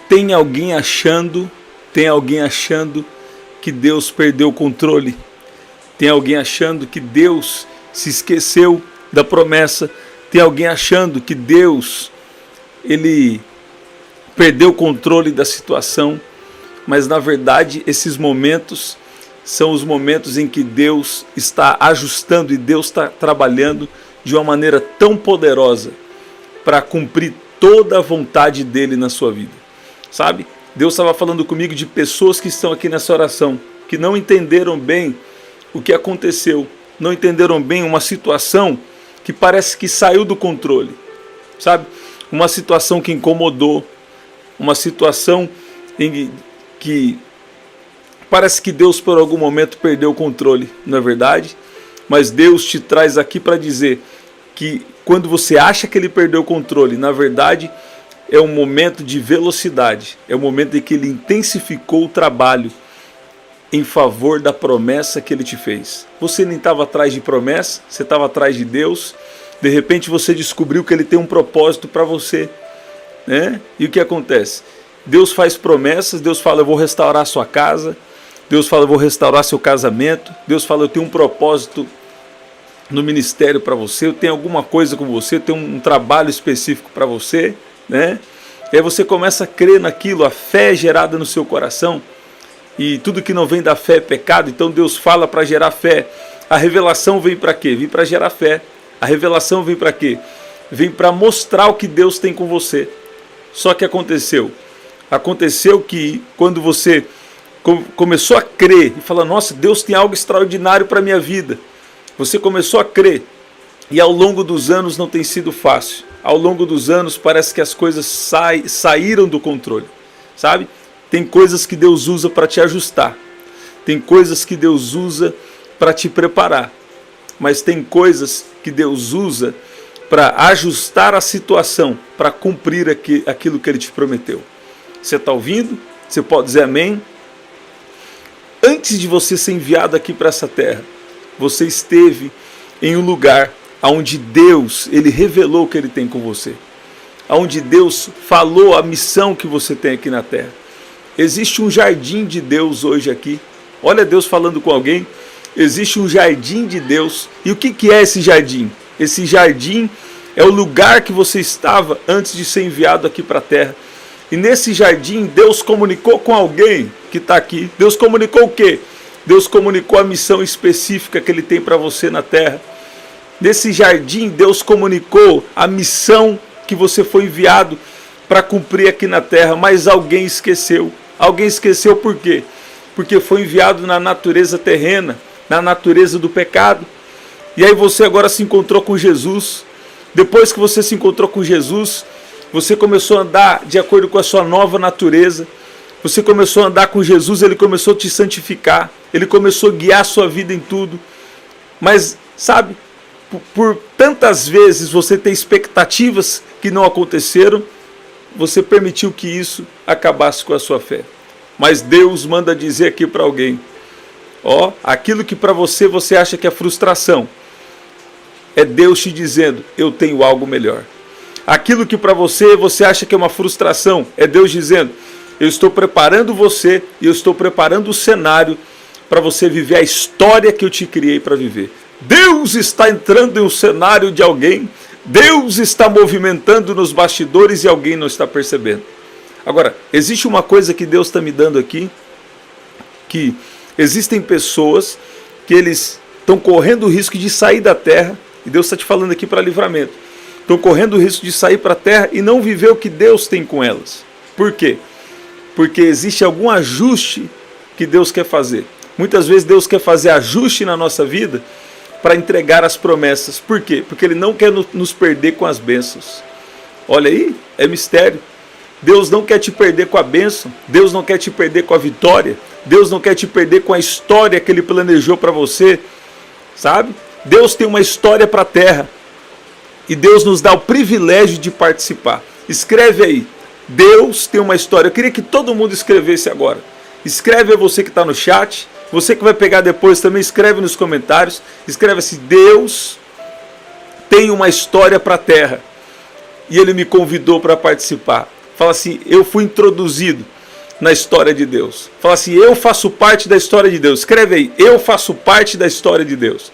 Tem alguém achando, tem alguém achando que Deus perdeu o controle. Tem alguém achando que Deus se esqueceu da promessa. Tem alguém achando que Deus, ele perdeu o controle da situação. Mas na verdade esses momentos são os momentos em que Deus está ajustando e Deus está trabalhando de uma maneira tão poderosa para cumprir toda a vontade dele na sua vida. Sabe? Deus estava falando comigo de pessoas que estão aqui nessa oração, que não entenderam bem o que aconteceu, não entenderam bem uma situação que parece que saiu do controle, sabe? Uma situação que incomodou, uma situação em que parece que Deus por algum momento perdeu o controle, não é verdade? Mas Deus te traz aqui para dizer que quando você acha que ele perdeu o controle, na verdade é um momento de velocidade, é um momento em que ele intensificou o trabalho em favor da promessa que ele te fez. Você nem estava atrás de promessa, você estava atrás de Deus. De repente você descobriu que ele tem um propósito para você, né? E o que acontece? Deus faz promessas, Deus fala, eu vou restaurar a sua casa. Deus fala, eu vou restaurar seu casamento. Deus fala, eu tenho um propósito no ministério para você, eu tenho alguma coisa com você, eu tenho um trabalho específico para você, né? E aí você começa a crer naquilo, a fé é gerada no seu coração. E tudo que não vem da fé é pecado, então Deus fala para gerar fé. A revelação vem para quê? Vem para gerar fé. A revelação vem para quê? Vem para mostrar o que Deus tem com você. Só que aconteceu que quando você começou a crer e falar, nossa, Deus tem algo extraordinário para a minha vida. Você começou a crer e ao longo dos anos não tem sido fácil. Ao longo dos anos parece que as coisas saíram do controle, sabe? Tem coisas que Deus usa para te ajustar. Tem coisas que Deus usa para te preparar. Mas tem coisas que Deus usa para ajustar a situação, para cumprir aquilo que Ele te prometeu. Você está ouvindo? Você pode dizer amém? Antes de você ser enviado aqui para essa terra, você esteve em um lugar onde Deus, Ele revelou o que Ele tem com você. Onde Deus falou a missão que você tem aqui na terra. Existe um jardim de Deus hoje aqui. Olha Deus falando com alguém. Existe um jardim de Deus. E o que é esse jardim? Esse jardim é o lugar que você estava antes de ser enviado aqui para a terra. E nesse jardim Deus comunicou com alguém que está aqui. Deus comunicou o quê? Deus comunicou a missão específica que Ele tem para você na terra. Nesse jardim Deus comunicou a missão que você foi enviado para cumprir aqui na terra. Mas alguém esqueceu. Alguém esqueceu por quê? Porque foi enviado na natureza terrena, na natureza do pecado. E aí você agora se encontrou com Jesus. Depois que você se encontrou com Jesus, você começou a andar de acordo com a sua nova natureza. Você começou a andar com Jesus, Ele começou a te santificar. Ele começou a guiar a sua vida em tudo. Mas, sabe, por tantas vezes você ter expectativas que não aconteceram, você permitiu que isso acabasse com a sua fé. Mas Deus manda dizer aqui para alguém, ó, aquilo que para você acha que é frustração, é Deus te dizendo, eu tenho algo melhor. Aquilo que para você acha que é uma frustração, é Deus dizendo, eu estou preparando você e eu estou preparando o cenário para você viver a história que eu te criei para viver. Deus está entrando em um cenário de alguém, Deus está movimentando nos bastidores e alguém não está percebendo. Agora, existe uma coisa que Deus está me dando aqui, que existem pessoas que eles estão correndo o risco de sair da terra, e Deus está te falando aqui para livramento, estão correndo o risco de sair para a terra e não viver o que Deus tem com elas. Por quê? Porque existe algum ajuste que Deus quer fazer. Muitas vezes Deus quer fazer ajuste na nossa vida para entregar as promessas. Por quê? Porque Ele não quer nos perder com as bênçãos. Olha aí, é mistério. Deus não quer te perder com a bênção. Deus não quer te perder com a vitória. Deus não quer te perder com a história que Ele planejou para você. Sabe? Deus tem uma história para a terra. E Deus nos dá o privilégio de participar. Escreve aí. Deus tem uma história. Eu queria que todo mundo escrevesse agora. Escreve a você que está no chat. Você que vai pegar depois também, escreve nos comentários. Escreve assim, Deus tem uma história para a terra. E Ele me convidou para participar. Fala assim, eu fui introduzido na história de Deus. Fala assim, eu faço parte da história de Deus. Escreve aí, eu faço parte da história de Deus.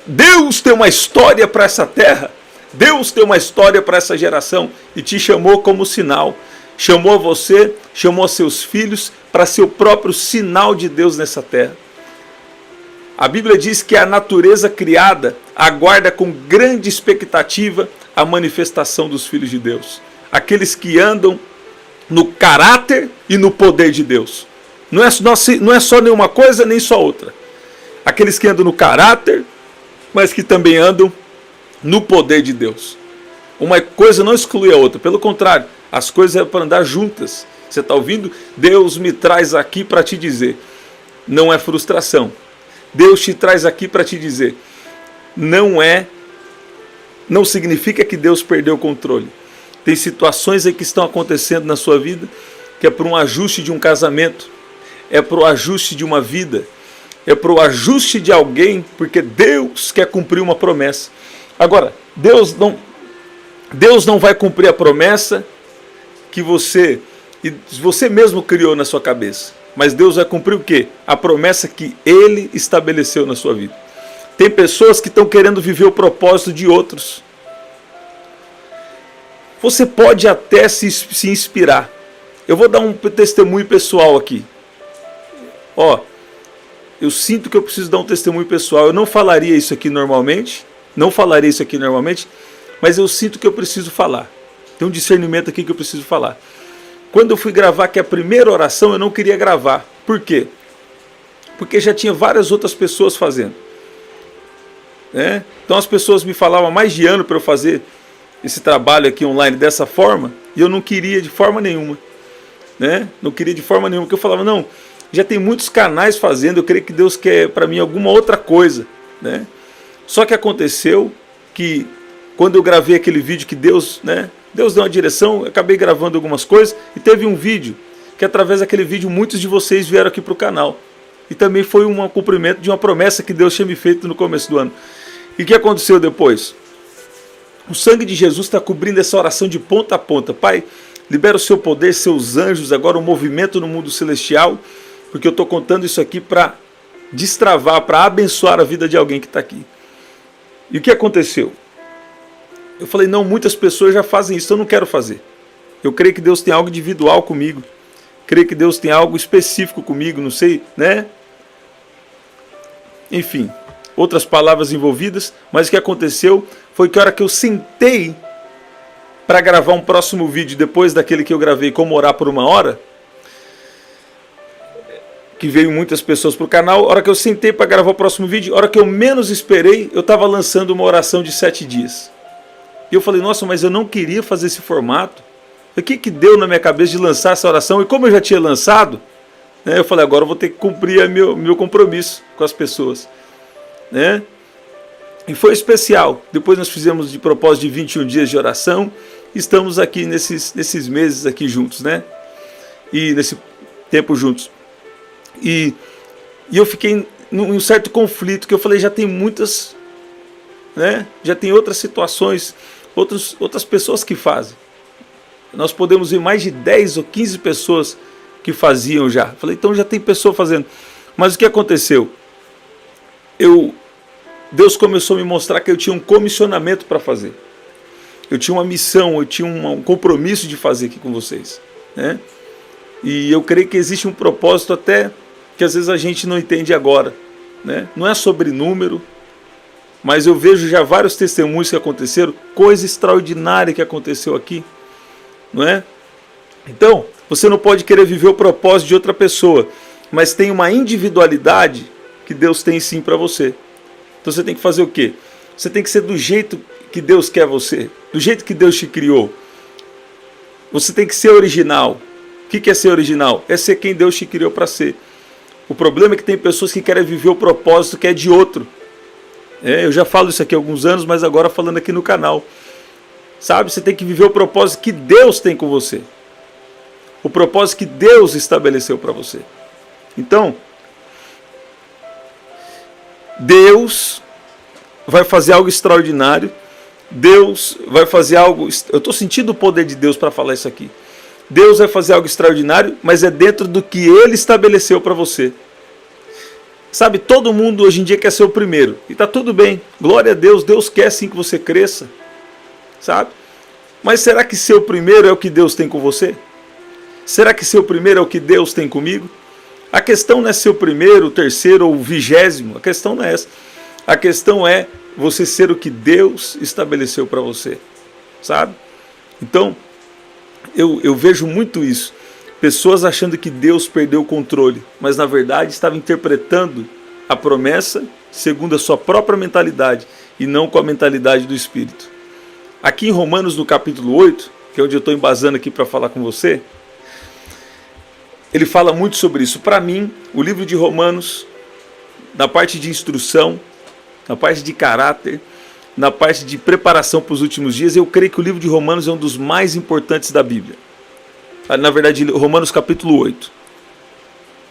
Deus tem uma história para essa terra. Deus tem uma história para essa geração e te chamou como sinal. Chamou você, chamou seus filhos para ser o próprio sinal de Deus nessa terra. A Bíblia diz que a natureza criada aguarda com grande expectativa a manifestação dos filhos de Deus. Aqueles que andam no caráter e no poder de Deus. Não é só nenhuma coisa nem só outra. Aqueles que andam no caráter, mas que também andam no poder de Deus. Uma coisa não exclui a outra, pelo contrário, as coisas é para andar juntas. Você está ouvindo? Deus me traz aqui para te dizer, não é frustração. Deus te traz aqui para te dizer, não significa que Deus perdeu o controle. Tem situações aí que estão acontecendo na sua vida, que é para um ajuste de um casamento, é para o ajuste de uma vida, é para o ajuste de alguém, porque Deus quer cumprir uma promessa. Agora, Deus não vai cumprir a promessa que você mesmo criou na sua cabeça. Mas Deus vai cumprir o quê? A promessa que Ele estabeleceu na sua vida. Tem pessoas que estão querendo viver o propósito de outros. Você pode até se inspirar. Eu vou dar um testemunho pessoal aqui. Eu sinto que eu preciso dar um testemunho pessoal. Eu não falaria isso aqui normalmente, mas eu sinto que eu preciso falar. Tem um discernimento aqui que eu preciso falar. Quando eu fui gravar aqui a primeira oração, eu não queria gravar. Por quê? Porque já tinha várias outras pessoas fazendo. Então as pessoas me falavam há mais de ano para eu fazer esse trabalho aqui online dessa forma, e eu não queria de forma nenhuma. Não queria de forma nenhuma, porque eu falava, não, já tem muitos canais fazendo, eu creio que Deus quer para mim alguma outra coisa. Só que aconteceu que quando eu gravei aquele vídeo que Deus deu uma direção, eu acabei gravando algumas coisas, e teve um vídeo, que através daquele vídeo muitos de vocês vieram aqui para o canal. E também foi um cumprimento de uma promessa que Deus tinha me feito no começo do ano. E o que aconteceu depois? O sangue de Jesus está cobrindo essa oração de ponta a ponta. Pai, libera o seu poder, seus anjos, agora um movimento no mundo celestial, porque eu estou contando isso aqui para destravar, para abençoar a vida de alguém que está aqui. E o que aconteceu? Eu falei, não, muitas pessoas já fazem isso, eu não quero fazer. Eu creio que Deus tem algo individual comigo. Creio que Deus tem algo específico comigo, não sei, Enfim, outras palavras envolvidas, mas o que aconteceu foi que a hora que eu sentei para gravar um próximo vídeo, depois daquele que eu gravei como orar por 1 hora, que veio muitas pessoas para o canal, a hora que eu sentei para gravar o próximo vídeo, a hora que eu menos esperei, eu estava lançando uma oração de 7 dias. E eu falei, nossa, mas eu não queria fazer esse formato. O que deu na minha cabeça de lançar essa oração? E como eu já tinha lançado, eu falei, agora eu vou ter que cumprir meu compromisso com as pessoas. E foi especial. Depois nós fizemos de propósito de 21 dias de oração. Estamos aqui nesses meses aqui juntos, E nesse tempo juntos. E eu fiquei em um certo conflito, que eu falei, já tem muitas, já tem outras situações, outras pessoas que fazem. Nós podemos ver mais de 10 ou 15 pessoas que faziam já. Falei, então já tem pessoa fazendo. Mas o que aconteceu? Deus começou a me mostrar que eu tinha um comissionamento para fazer. Eu tinha uma missão, eu tinha um compromisso de fazer aqui com vocês. E eu creio que existe um propósito até que às vezes a gente não entende agora. Não é sobre número, mas eu vejo já vários testemunhos que aconteceram, coisa extraordinária que aconteceu aqui. Então, você não pode querer viver o propósito de outra pessoa, mas tem uma individualidade que Deus tem sim para você. Então você tem que fazer o quê? Você tem que ser do jeito que Deus quer você, do jeito que Deus te criou. Você tem que ser original. O que é ser original? É ser quem Deus te criou para ser. O problema é que tem pessoas que querem viver o propósito que é de outro. Eu já falo isso aqui há alguns anos, mas agora falando aqui no canal. Sabe, você tem que viver o propósito que Deus tem com você. O propósito que Deus estabeleceu para você. Então, Deus vai fazer algo extraordinário. Deus vai fazer algo... Eu estou sentindo o poder de Deus para falar isso aqui. Deus vai fazer algo extraordinário, mas é dentro do que Ele estabeleceu para você. Sabe, todo mundo hoje em dia quer ser o primeiro. E está tudo bem. Glória a Deus. Deus quer sim que você cresça. Sabe? Mas será que ser o primeiro é o que Deus tem com você? Será que ser o primeiro é o que Deus tem comigo? A questão não é ser o primeiro, o terceiro ou o 20º. A questão não é essa. A questão é você ser o que Deus estabeleceu para você. Sabe? Então, eu vejo muito isso. Pessoas achando que Deus perdeu o controle, mas na verdade estava interpretando a promessa segundo a sua própria mentalidade e não com a mentalidade do Espírito. Aqui em Romanos, no capítulo 8, que é onde eu estou embasando aqui para falar com você, ele fala muito sobre isso. Para mim, o livro de Romanos, na parte de instrução, na parte de caráter, na parte de preparação para os últimos dias, eu creio que o livro de Romanos é um dos mais importantes da Bíblia. Na verdade, Romanos capítulo 8.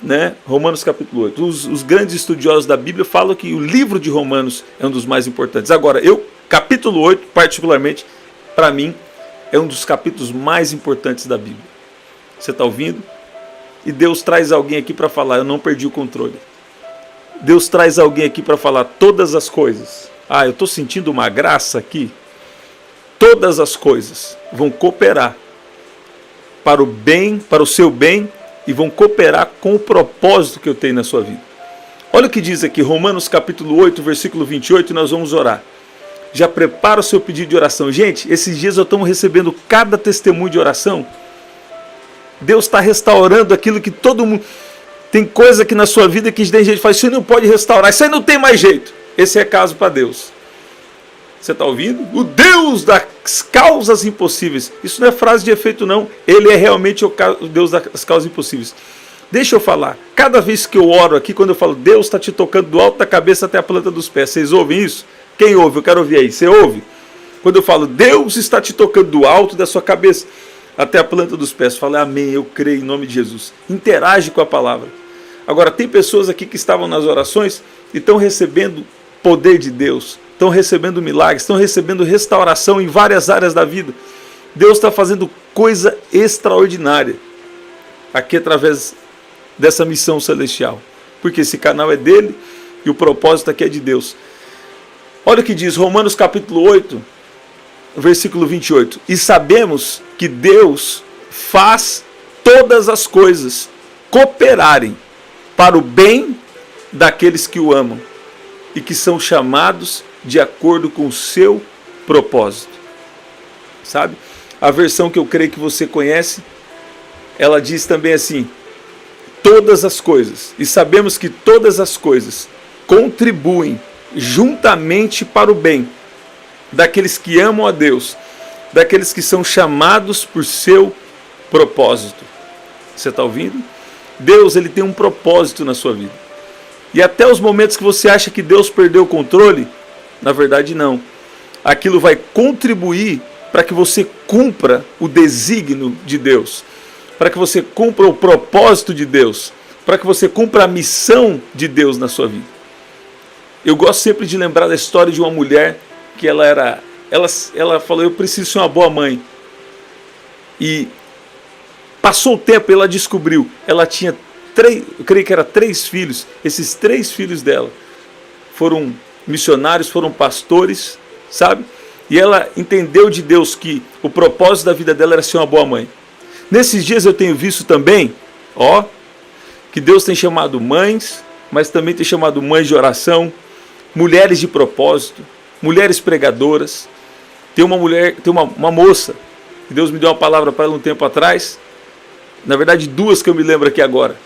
Né? Romanos capítulo 8. Os grandes estudiosos da Bíblia falam que o livro de Romanos é um dos mais importantes. Agora, capítulo 8, particularmente, para mim, é um dos capítulos mais importantes da Bíblia. Você está ouvindo? E Deus traz alguém aqui para falar, eu não perdi o controle. Deus traz alguém aqui para falar todas as coisas. Eu estou sentindo uma graça aqui. Todas as coisas vão cooperar para o bem, para o seu bem, e vão cooperar com o propósito que eu tenho na sua vida. Olha o que diz aqui, Romanos capítulo 8, versículo 28, e nós vamos orar. Já prepara o seu pedido de oração. Gente, esses dias eu estou recebendo cada testemunho de oração. Deus está restaurando aquilo que todo mundo... Tem coisa aqui na sua vida que tem gente que fala, isso aí não pode restaurar, isso aí não tem mais jeito. Esse é caso para Deus. Você está ouvindo? O Deus das causas impossíveis. Isso não é frase de efeito não. Ele é realmente o Deus das causas impossíveis. Deixa eu falar. Cada vez que eu oro aqui, quando eu falo Deus está te tocando do alto da cabeça até a planta dos pés. Vocês ouvem isso? Quem ouve? Eu quero ouvir aí. Você ouve? Quando eu falo Deus está te tocando do alto da sua cabeça até a planta dos pés. Fala amém, eu creio em nome de Jesus. Interage com a palavra. Agora, tem pessoas aqui que estavam nas orações e estão recebendo poder de Deus. Estão recebendo milagres, estão recebendo restauração em várias áreas da vida. Deus está fazendo coisa extraordinária aqui através dessa missão celestial. Porque esse canal é dele e o propósito aqui é de Deus. Olha o que diz Romanos capítulo 8, versículo 28. E sabemos que Deus faz todas as coisas cooperarem para o bem daqueles que o amam e que são chamados de acordo com o seu propósito. Sabe? A versão que eu creio que você conhece, ela diz também assim, todas as coisas, e sabemos que todas as coisas contribuem juntamente para o bem daqueles que amam a Deus, daqueles que são chamados por seu propósito. Você está ouvindo? Deus, ele tem um propósito na sua vida. E até os momentos que você acha que Deus perdeu o controle, na verdade não. Aquilo vai contribuir para que você cumpra o desígnio de Deus, para que você cumpra o propósito de Deus, para que você cumpra a missão de Deus na sua vida. Eu gosto sempre de lembrar da história de uma mulher que ela falou, eu preciso ser uma boa mãe. E passou o tempo e ela descobriu, ela tinha eu creio que era 3 filhos. Esses 3 filhos dela foram missionários, foram pastores, sabe? E ela entendeu de Deus que o propósito da vida dela era ser uma boa mãe. Nesses dias eu tenho visto também, que Deus tem chamado mães, mas também tem chamado mães de oração, mulheres de propósito, mulheres pregadoras. Tem uma moça, que Deus me deu uma palavra para ela um tempo atrás, na verdade 2 que eu me lembro aqui agora.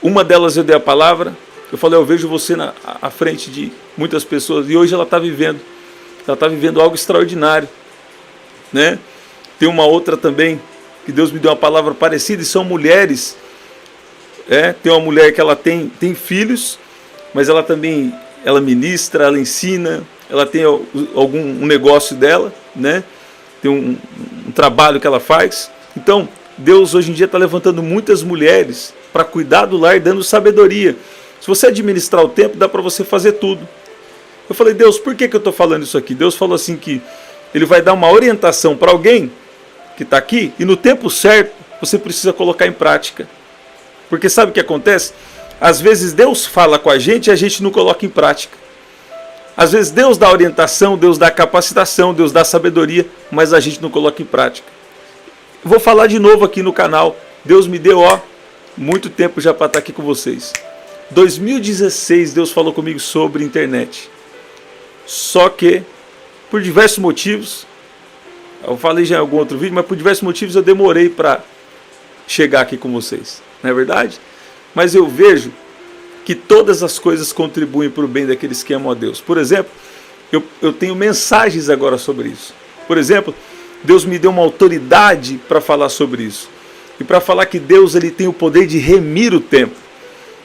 Uma delas eu dei a palavra, eu falei, eu vejo você à frente de muitas pessoas, e hoje ela está vivendo algo extraordinário, né? Tem uma outra também, que Deus me deu uma palavra parecida, e são mulheres, tem uma mulher que ela tem filhos, mas ela também, ela ministra, ela ensina, ela tem um negócio dela, né? Tem um trabalho que ela faz. Então, Deus hoje em dia está levantando muitas mulheres para cuidar do lar, dando sabedoria. Se você administrar o tempo, dá para você fazer tudo. Eu falei, Deus, por que eu estou falando isso aqui? Deus falou assim que Ele vai dar uma orientação para alguém que está aqui, e no tempo certo você precisa colocar em prática. Porque sabe o que acontece? Às vezes Deus fala com a gente e a gente não coloca em prática. Às vezes Deus dá orientação, Deus dá capacitação, Deus dá sabedoria, mas a gente não coloca em prática. Vou falar de novo aqui no canal. Deus me deu, muito tempo já para estar aqui com vocês. 2016 Deus falou comigo sobre internet. Só que, por diversos motivos, eu falei já em algum outro vídeo, mas por diversos motivos eu demorei para chegar aqui com vocês. Não é verdade? Mas eu vejo que todas as coisas contribuem para o bem daqueles que amam a Deus. Por exemplo, eu tenho mensagens agora sobre isso. Por exemplo, Deus me deu uma autoridade para falar sobre isso. E para falar que Deus ele tem o poder de remir o tempo.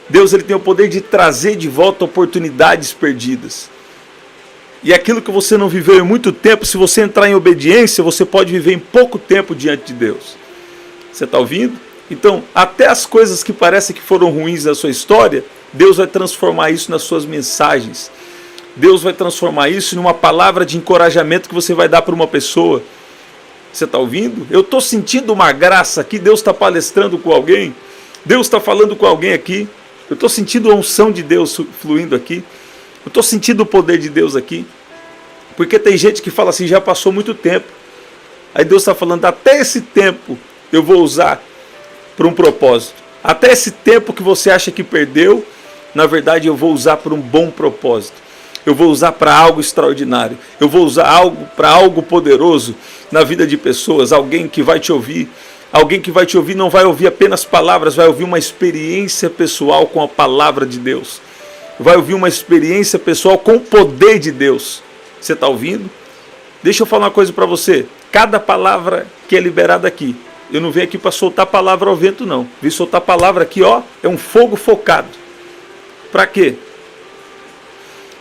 Deus ele tem o poder de trazer de volta oportunidades perdidas. E aquilo que você não viveu em muito tempo, se você entrar em obediência, você pode viver em pouco tempo diante de Deus. Você está ouvindo? Então, até as coisas que parecem que foram ruins na sua história, Deus vai transformar isso nas suas mensagens. Deus vai transformar isso numa palavra de encorajamento que você vai dar para uma pessoa. Você está ouvindo? Eu estou sentindo uma graça aqui, Deus está palestrando com alguém, Deus está falando com alguém aqui, eu estou sentindo a unção de Deus fluindo aqui, eu estou sentindo o poder de Deus aqui, porque tem gente que fala assim, já passou muito tempo, aí Deus está falando, até esse tempo eu vou usar para um propósito, até esse tempo que você acha que perdeu, na verdade eu vou usar para um bom propósito. Eu vou usar para algo extraordinário. Eu vou usar para algo poderoso na vida de pessoas. Alguém que vai te ouvir. Alguém que vai te ouvir não vai ouvir apenas palavras, vai ouvir uma experiência pessoal com a palavra de Deus. Vai ouvir uma experiência pessoal com o poder de Deus. Você está ouvindo? Deixa eu falar uma coisa para você. Cada palavra que é liberada aqui, eu não venho aqui para soltar palavra ao vento, não. Vim soltar palavra aqui, é um fogo focado. Para quê?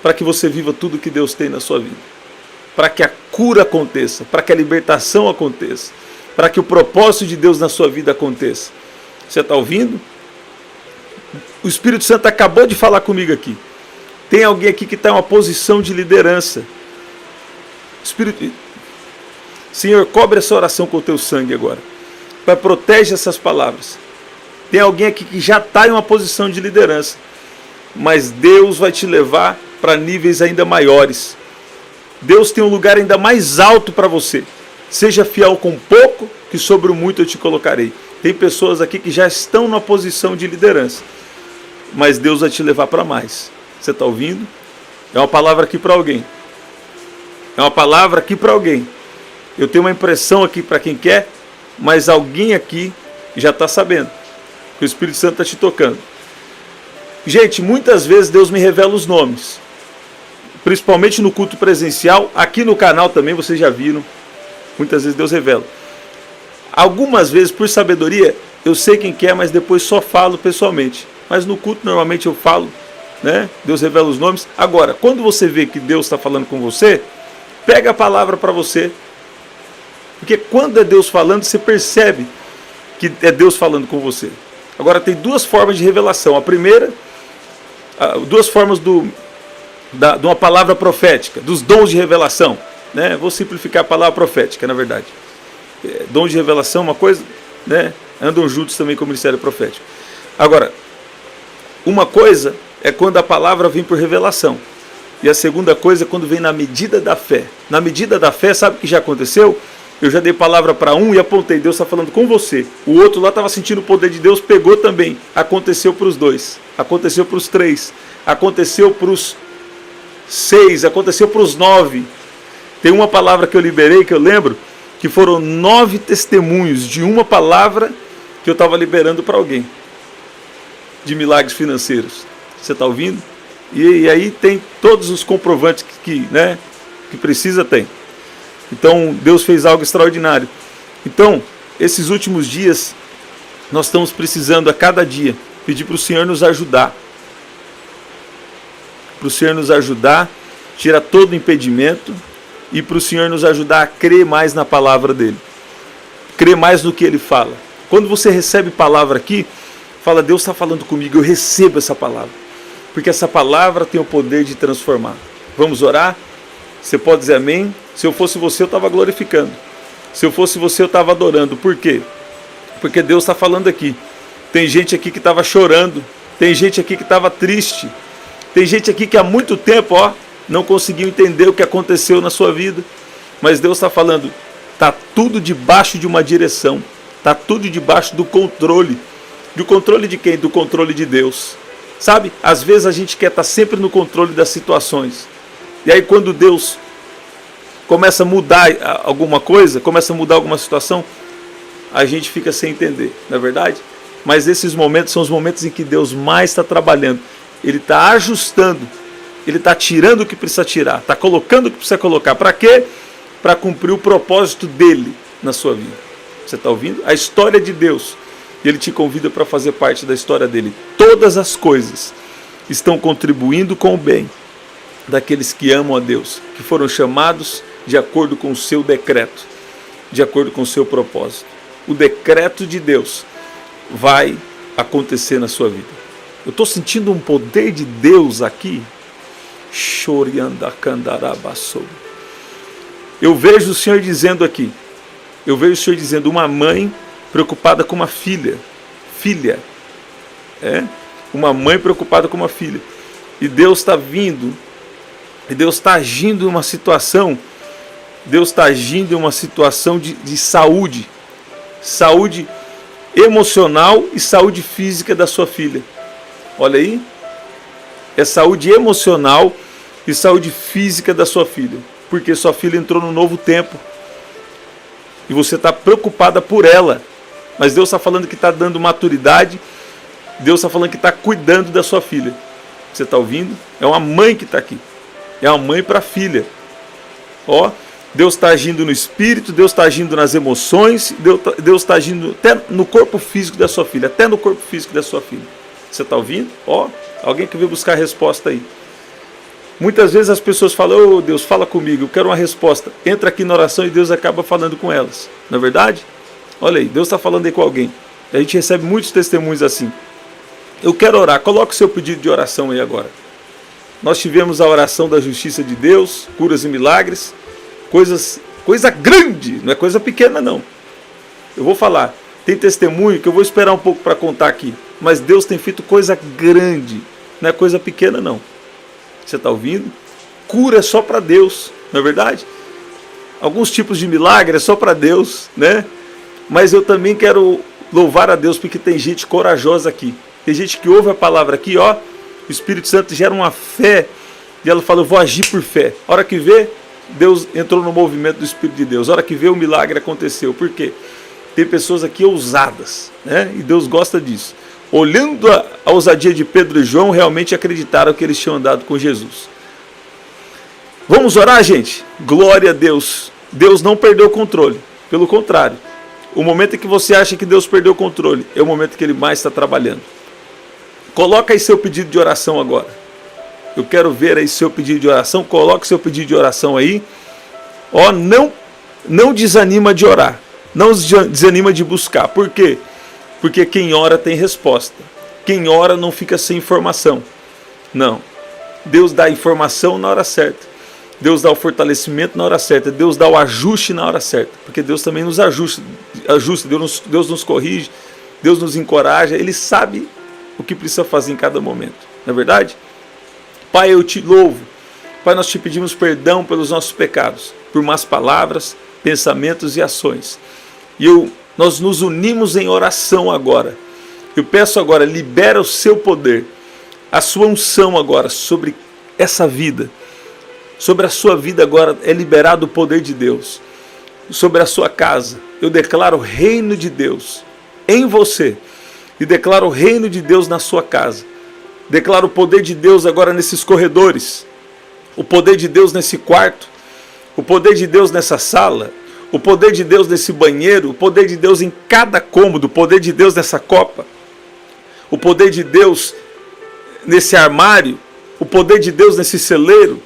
Para que você viva tudo que Deus tem na sua vida. Para que a cura aconteça, para que a libertação aconteça, para que o propósito de Deus na sua vida aconteça. Você está ouvindo? O Espírito Santo acabou de falar comigo aqui. Tem alguém aqui que está em uma posição de liderança. Senhor, cobre essa oração com o teu sangue agora. Pai, protege essas palavras. Tem alguém aqui que já está em uma posição de liderança. Mas Deus vai te levar para níveis ainda maiores. Deus tem um lugar ainda mais alto para você. Seja fiel com pouco, que sobre o muito eu te colocarei. Tem pessoas aqui que já estão na posição de liderança, mas Deus vai te levar para mais. Você está ouvindo? É uma palavra aqui para alguém. É uma palavra aqui para alguém. Eu tenho uma impressão aqui para quem quer, mas alguém aqui já está sabendo que o Espírito Santo está te tocando. Gente, muitas vezes Deus me revela os nomes. Principalmente no culto presencial, aqui no canal também vocês já viram, muitas vezes Deus revela. Algumas vezes, por sabedoria, eu sei quem quer, mas depois só falo pessoalmente. Mas no culto normalmente eu falo, né? Deus revela os nomes. Agora, quando você vê que Deus está falando com você, pega a palavra para você. Porque quando é Deus falando, você percebe que é Deus falando com você. Agora, tem duas formas de revelação. A primeira, duas formas de uma palavra profética, dos dons de revelação, né? Vou simplificar a palavra profética, na verdade. Dons de revelação, uma coisa, né? Andam juntos também com o ministério profético. Agora, uma coisa é quando a palavra vem por revelação. E a segunda coisa é quando vem na medida da fé. Na medida da fé, sabe o que já aconteceu? Eu já dei palavra para um e apontei, Deus está falando com você. O outro lá estava sentindo o poder de Deus, pegou também. Aconteceu para os dois, aconteceu para os três, aconteceu para os 6, aconteceu para os 9. Tem uma palavra que eu liberei, que eu lembro, que foram 9 testemunhos de uma palavra que eu estava liberando para alguém, de milagres financeiros. Você está ouvindo? E aí tem todos os comprovantes que precisa, tem. Então Deus fez algo extraordinário. Então, esses últimos dias, nós estamos precisando a cada dia pedir para o Senhor nos ajudar. Para o Senhor nos ajudar, tirar todo o impedimento e para o Senhor nos ajudar a crer mais na palavra dEle. Crer mais no que Ele fala. Quando você recebe palavra aqui, fala, Deus está falando comigo, eu recebo essa palavra. Porque essa palavra tem o poder de transformar. Vamos orar? Você pode dizer amém? Se eu fosse você, eu estava glorificando. Se eu fosse você, eu estava adorando. Por quê? Porque Deus está falando aqui. Tem gente aqui que estava chorando. Tem gente aqui que estava triste. Tem gente aqui que há muito tempo, não conseguiu entender o que aconteceu na sua vida. Mas Deus está falando, está tudo debaixo de uma direção. Está tudo debaixo do controle. Do controle de quem? Do controle de Deus. Sabe? Às vezes a gente quer estar sempre no controle das situações. E aí quando Deus começa a mudar alguma coisa, começa a mudar alguma situação, a gente fica sem entender, não é verdade? Mas esses momentos são os momentos em que Deus mais está trabalhando. Ele está ajustando, Ele está tirando o que precisa tirar, está colocando o que precisa colocar. Para quê? Para cumprir o propósito dele na sua vida. Você está ouvindo? A história de Deus. E Ele te convida para fazer parte da história dele. Todas as coisas estão contribuindo com o bem daqueles que amam a Deus, que foram chamados de acordo com o seu decreto, de acordo com o seu propósito. O decreto de Deus vai acontecer na sua vida. Eu estou sentindo um poder de Deus aqui. Eu vejo o Senhor dizendo aqui, eu vejo o Senhor dizendo, uma mãe preocupada com uma filha. Uma mãe preocupada com uma filha. E Deus está vindo, e Deus está agindo em uma situação, Deus está agindo em uma situação de saúde. Saúde emocional e saúde física da sua filha. Olha aí. É saúde emocional e saúde física da sua filha. Porque sua filha entrou num novo tempo. E você está preocupada por ela. Mas Deus está falando que está dando maturidade. Deus está falando que está cuidando da sua filha. Você está ouvindo? É uma mãe que está aqui. É uma mãe para a filha. Deus está agindo no espírito, Deus está agindo nas emoções, Deus está agindo até no corpo físico da sua filha. Até no corpo físico da sua filha. Você está ouvindo? Alguém que veio buscar a resposta aí. Muitas vezes as pessoas falam, Deus, fala comigo, eu quero uma resposta. Entra aqui na oração e Deus acaba falando com elas. Não é verdade? Olha aí, Deus está falando aí com alguém. A gente recebe muitos testemunhos assim. Eu quero orar, coloque o seu pedido de oração aí agora. Nós tivemos a oração da justiça de Deus, curas e milagres, coisa grande, não é coisa pequena não. Eu vou falar, tem testemunho que eu vou esperar um pouco para contar aqui, mas Deus tem feito coisa grande, não é coisa pequena não. Você está ouvindo? Cura é só para Deus, não é verdade? Alguns tipos de milagre é só para Deus, né? Mas eu também quero louvar a Deus porque tem gente corajosa aqui. Tem gente que ouve a palavra aqui, o Espírito Santo gera uma fé, e ela fala, eu vou agir por fé. A hora que vê, Deus entrou no movimento do Espírito de Deus. A hora que vê, o milagre aconteceu. Por quê? Tem pessoas aqui ousadas, né? E Deus gosta disso. Olhando a ousadia de Pedro e João, realmente acreditaram que eles tinham andado com Jesus. Vamos orar, gente? Glória a Deus. Deus não perdeu o controle. Pelo contrário. O momento em que você acha que Deus perdeu o controle é o momento que Ele mais está trabalhando. Coloca aí seu pedido de oração agora. Eu quero ver aí seu pedido de oração. Coloque seu pedido de oração aí. Não desanima de orar. Não desanima de buscar. Por quê? Porque quem ora tem resposta. Quem ora não fica sem informação. Não. Deus dá a informação na hora certa. Deus dá o fortalecimento na hora certa. Deus dá o ajuste na hora certa. Porque Deus também nos ajusta. Deus nos corrige. Deus nos encoraja. Ele sabe o que precisa fazer em cada momento. Não é verdade? Pai, eu te louvo. Pai, nós te pedimos perdão pelos nossos pecados. Por más palavras, pensamentos e ações. E nós nos unimos em oração agora. Eu peço agora, libera o seu poder. A sua unção agora sobre essa vida. Sobre a sua vida agora é liberado o poder de Deus. Sobre a sua casa. Eu declaro o reino de Deus em você. E declaro o reino de Deus na sua casa. Declaro o poder de Deus agora nesses corredores. O poder de Deus nesse quarto. O poder de Deus nessa sala. O poder de Deus nesse banheiro. O poder de Deus em cada cômodo. O poder de Deus nessa copa. O poder de Deus nesse armário. O poder de Deus nesse celeiro.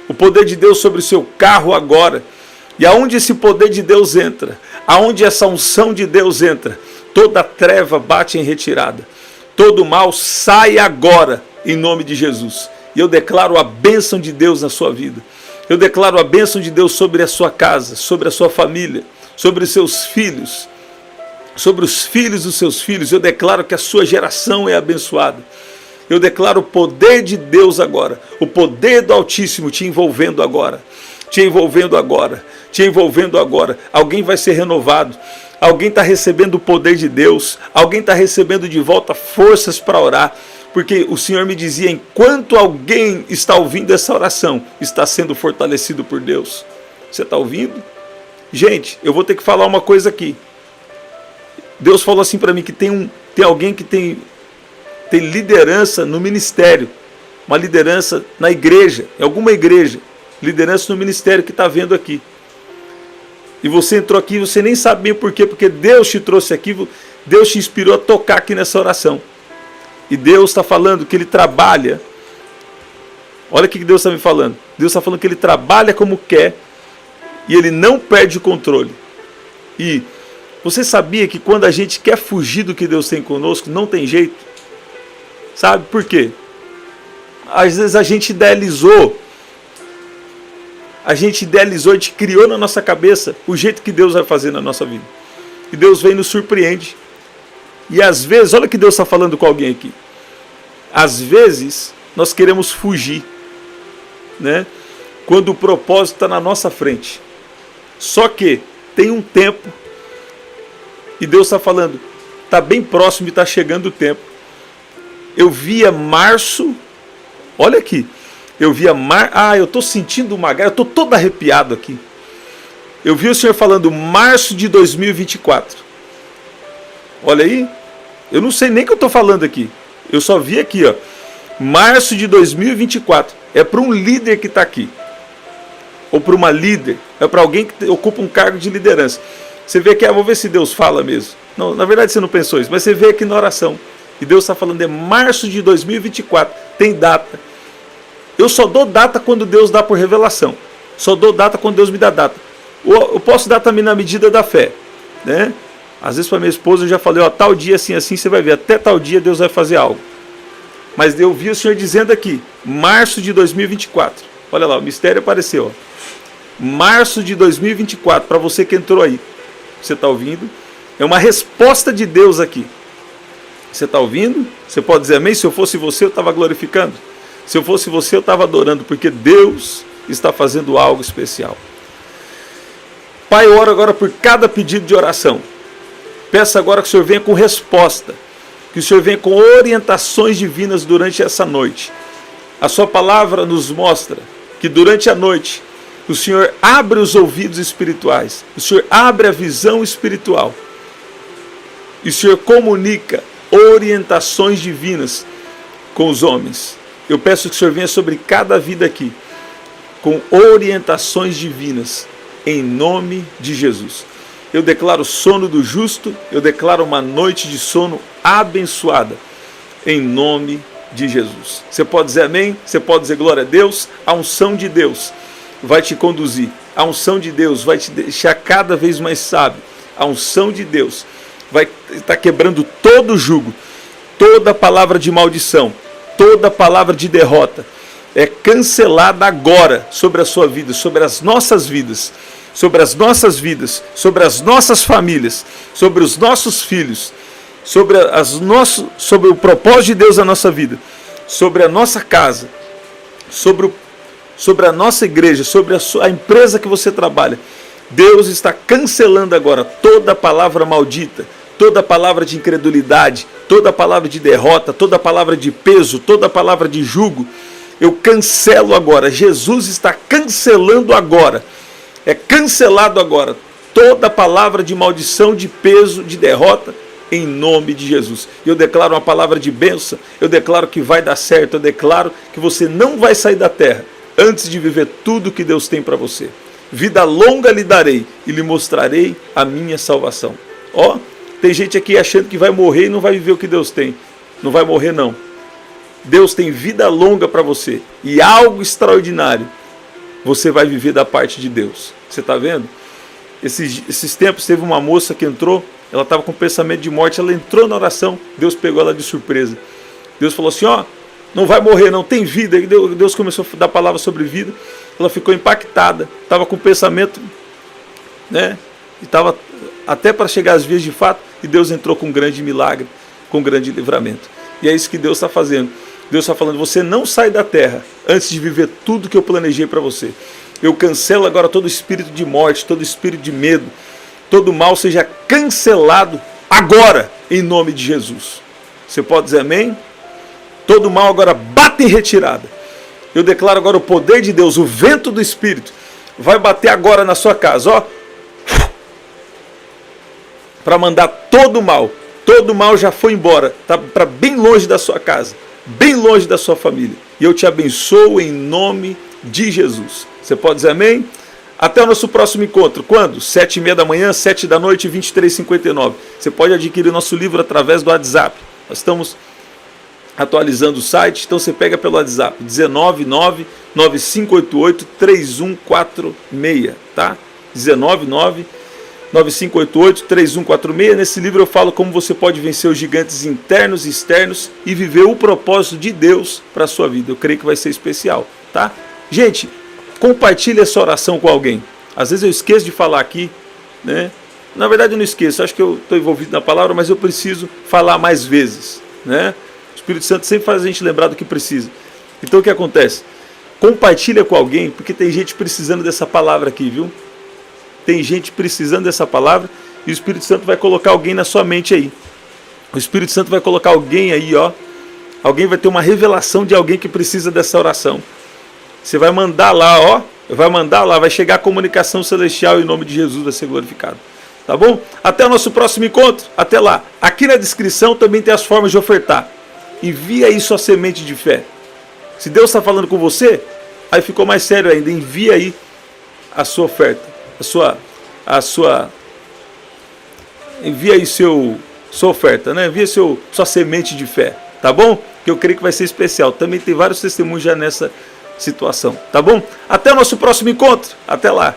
O poder de Deus sobre o seu carro agora. E aonde esse poder de Deus entra, aonde essa unção de Deus entra, toda treva bate em retirada. Todo mal sai agora, em nome de Jesus. E eu declaro a bênção de Deus na sua vida. Eu declaro a bênção de Deus sobre a sua casa, sobre a sua família, sobre os seus filhos, sobre os filhos dos seus filhos. Eu declaro que a sua geração é abençoada. Eu declaro o poder de Deus agora, o poder do Altíssimo te envolvendo agora, te envolvendo agora, te envolvendo agora. Alguém vai ser renovado, alguém está recebendo o poder de Deus, alguém está recebendo de volta forças para orar, porque o Senhor me dizia, enquanto alguém está ouvindo essa oração, está sendo fortalecido por Deus. Você está ouvindo? Gente, eu vou ter que falar uma coisa aqui. Deus falou assim para mim que tem alguém que tem liderança no ministério, uma liderança na igreja, em alguma igreja, liderança no ministério que está vendo aqui. E você entrou aqui, você nem sabe bem por quê, porque Deus te trouxe aqui, Deus te inspirou a tocar aqui nessa oração. E Deus está falando que Ele trabalha, olha o que Deus está me falando, Deus está falando que Ele trabalha como quer, e Ele não perde o controle. E você sabia que quando a gente quer fugir do que Deus tem conosco, não tem jeito? Sabe por quê? Às vezes a gente idealizou, a gente criou na nossa cabeça o jeito que Deus vai fazer na nossa vida. E Deus vem e nos surpreende. E às vezes, olha o que Deus está falando com alguém aqui. Às vezes nós queremos fugir, né? Quando o propósito está na nossa frente. Só que tem um tempo, e Deus está falando, está bem próximo e está chegando o tempo. Eu via março, olha aqui, eu estou sentindo uma garra, eu estou todo arrepiado aqui. Eu vi o Senhor falando março de 2024. Olha aí, eu não sei nem o que eu estou falando aqui. Eu só vi aqui, ó, março de 2024. É para um líder que está aqui. Ou para uma líder. É para alguém que ocupa um cargo de liderança. Você vê aqui, vou ver se Deus fala mesmo. Não, na verdade você não pensou isso, mas você vê aqui na oração. E Deus está falando, é março de 2024. Tem data. Eu só dou data quando Deus dá por revelação. Só dou data quando Deus me dá data. Eu posso dar também na medida da fé, né? Às vezes para minha esposa eu já falei, ó, tal dia assim, assim, você vai ver, até tal dia Deus vai fazer algo. Mas eu vi o Senhor dizendo aqui, março de 2024. Olha lá, o mistério apareceu, ó. Março de 2024, para você que entrou aí. Você está ouvindo? É uma resposta de Deus aqui. Você está ouvindo? Você pode dizer amém? Se eu fosse você, eu estava glorificando. Se eu fosse você, eu estava adorando, porque Deus está fazendo algo especial. Pai, eu oro agora por cada pedido de oração. Peço agora que o Senhor venha com resposta, que o Senhor venha com orientações divinas durante essa noite. A sua palavra nos mostra que durante a noite o Senhor abre os ouvidos espirituais, o Senhor abre a visão espiritual, e o Senhor comunica orientações divinas com os homens. Eu peço que o Senhor venha sobre cada vida aqui, com orientações divinas, em nome de Jesus. Eu declaro o sono do justo, eu declaro uma noite de sono abençoada, em nome de Jesus. Você pode dizer amém? Você pode dizer glória a Deus? A unção de Deus vai te conduzir, a unção de Deus vai te deixar cada vez mais sábio, a unção de Deus vai estar quebrando todo o jugo, toda palavra de maldição, toda palavra de derrota, é cancelada agora sobre a sua vida, sobre as nossas vidas, sobre as nossas vidas, sobre as nossas famílias, sobre os nossos filhos, sobre o propósito de Deus na nossa vida, sobre a nossa casa, sobre a nossa igreja, sobre a empresa que você trabalha. Deus está cancelando agora toda palavra maldita, toda palavra de incredulidade, toda palavra de derrota, toda palavra de peso, toda palavra de jugo. Eu cancelo agora. Jesus está cancelando agora. É cancelado agora toda palavra de maldição, de peso, de derrota, em nome de Jesus. Eu declaro uma palavra de bênção, eu declaro que vai dar certo, eu declaro que você não vai sair da terra antes de viver tudo que Deus tem para você. Vida longa lhe darei e lhe mostrarei a minha salvação. Ó, tem gente aqui achando que vai morrer e não vai viver o que Deus tem. Não vai morrer não. Deus tem vida longa para você e algo extraordinário você vai viver da parte de Deus. Você está vendo? Esses tempos teve uma moça que entrou, ela estava com pensamento de morte, ela entrou na oração, Deus pegou ela de surpresa. Deus falou assim, ó, não vai morrer não, tem vida. E Deus começou a dar palavra sobre vida, ela ficou impactada, estava com pensamento, né, estava até para chegar às vias de fato, e Deus entrou com um grande milagre, com um grande livramento. E é isso que Deus está fazendo. Deus está falando, você não sai da terra antes de viver tudo que eu planejei para você. Eu cancelo agora todo espírito de morte, todo espírito de medo, todo mal seja cancelado agora, em nome de Jesus. Você pode dizer amém? Todo mal agora bate em retirada. Eu declaro agora o poder de Deus, o vento do Espírito, vai bater agora na sua casa, ó. Para mandar todo mal já foi embora, tá para bem longe da sua casa, bem longe da sua família. E eu te abençoo em nome de Jesus. Você pode dizer amém? Até o nosso próximo encontro. Quando? 7h30 da manhã, 7 da noite, 23h59. Você pode adquirir nosso livro através do WhatsApp. Nós estamos atualizando o site, então você pega pelo WhatsApp 199-9588-3146, tá? 199-9588-3146. Nesse livro eu falo como você pode vencer os gigantes internos e externos e viver o propósito de Deus para a sua vida. Eu creio que vai ser especial, tá? Gente, compartilhe essa oração com alguém. Às vezes eu esqueço de falar aqui, né? Na verdade eu não esqueço, acho que eu estou envolvido na palavra, mas eu preciso falar mais vezes, né? O Espírito Santo sempre faz a gente lembrar do que precisa. Então o que acontece? Compartilha com alguém, porque tem gente precisando dessa palavra aqui, viu? Tem gente precisando dessa palavra e o Espírito Santo vai colocar alguém na sua mente aí. O Espírito Santo vai colocar alguém aí, ó. Alguém vai ter uma revelação de alguém que precisa dessa oração. Você vai mandar lá, ó. Vai mandar lá, vai chegar a comunicação celestial e em nome de Jesus vai ser glorificado. Tá bom? Até o nosso próximo encontro. Até lá. Aqui na descrição também tem as formas de ofertar. Envia aí sua semente de fé. Se Deus está falando com você, aí ficou mais sério ainda. Envia aí a sua oferta. Envia aí sua oferta, né? Envia sua semente de fé. Tá bom? Que eu creio que vai ser especial. Também tem vários testemunhos já nessa situação. Tá bom? Até o nosso próximo encontro. Até lá.